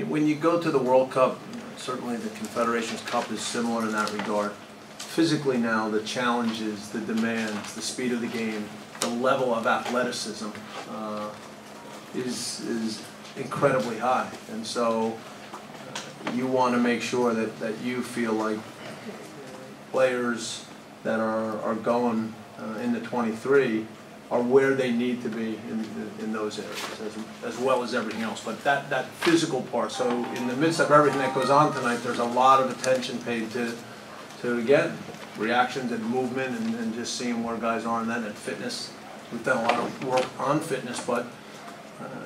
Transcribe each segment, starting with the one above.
when you go to the World Cup, certainly the Confederations Cup is similar in that regard. Physically now, the challenges, the demands, the speed of the game, the level of athleticism is incredibly high. And so you want to make sure that you feel like players that are going into 23 are where they need to be in those areas, as well as everything else. But that physical part, so in the midst of everything that goes on tonight, there's a lot of attention paid to again, reactions and movement and just seeing where guys are in that, and fitness. We've done a lot of work on fitness, but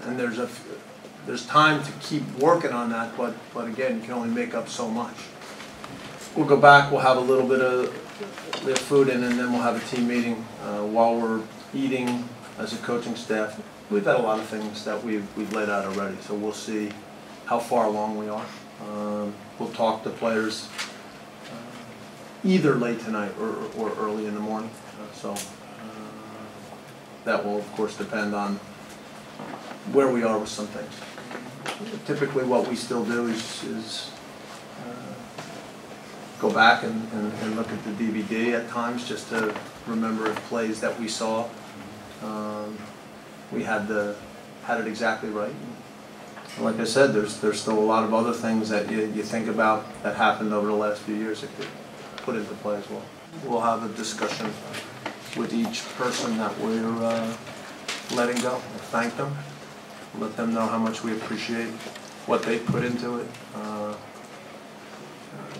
and there's time to keep working on that, but again, you can only make up so much. We'll go back, we'll have a little bit of food in, and then we'll have a team meeting while we're eating as a coaching staff. We've had a lot of things that we've laid out already, so we'll see how far along we are. We'll talk to players either late tonight or early in the morning. That will, of course, depend on where we are with some things. Typically what we still do is go back and look at the DVD at times just to remember plays that we saw. We had it exactly right. And like I said, there's still a lot of other things that you think about that happened over the last few years that could put into play as well. We'll have a discussion with each person that we're letting go. We'll thank them, let them know how much we appreciate what they put into it.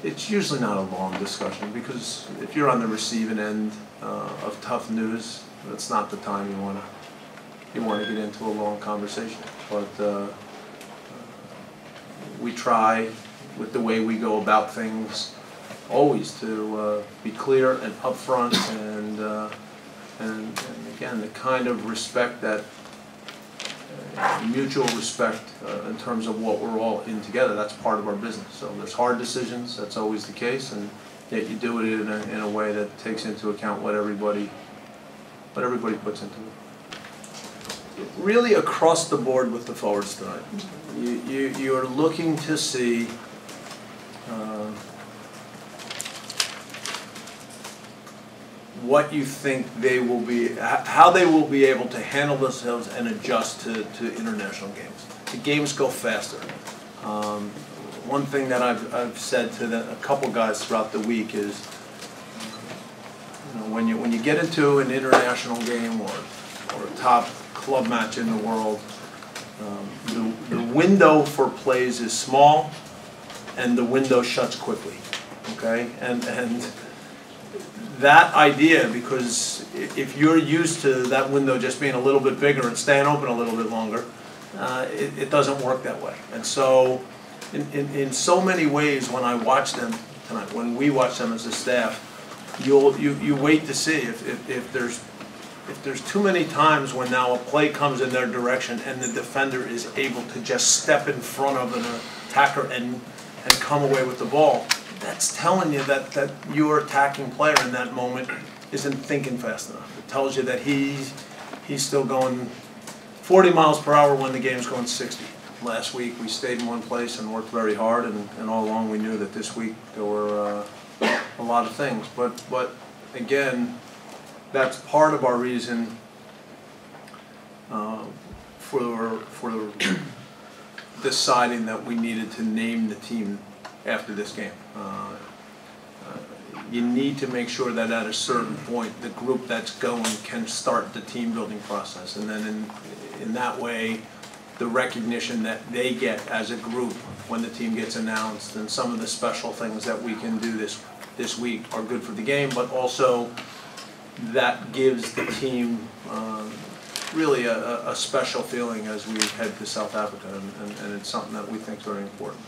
It's usually not a long discussion, because if you're on the receiving end of tough news, that's not the time you want to get into a long conversation. But we try, with the way we go about things, always to be clear and upfront, and again, the kind of respect that mutual respect in terms of what we're all in together. That's part of our business. So there's hard decisions. That's always the case, and yet you do it in a way that takes into account what everybody puts into it. Really across the board with the forwards tonight, you're looking to see what you think they will be, how they will be able to handle themselves and adjust to international games. The games go faster. One thing that I've said to a couple guys throughout the week is, when you get into an international game or a top club match in the world, the window for plays is small, and the window shuts quickly. Okay, and that idea, because if you're used to that window just being a little bit bigger and staying open a little bit longer, it doesn't work that way. And so in so many ways, when I watch them tonight, when we watch them as a staff, you wait to see if there's too many times when now a play comes in their direction and the defender is able to just step in front of an attacker and come away with the ball. That's telling you that your attacking player in that moment isn't thinking fast enough. It tells you that he's still going 40 miles per hour when the game's going 60. Last week we stayed in one place and worked very hard, and all along we knew that this week there were a lot of things. But again, that's part of our reason for deciding that we needed to name the team after this game. You need to make sure that at a certain point the group that's going can start the team building process, and then in that way the recognition that they get as a group when the team gets announced, and some of the special things that we can do this week are good for the game, but also that gives the team really a special feeling as we head to South Africa, and it's something that we think is very important.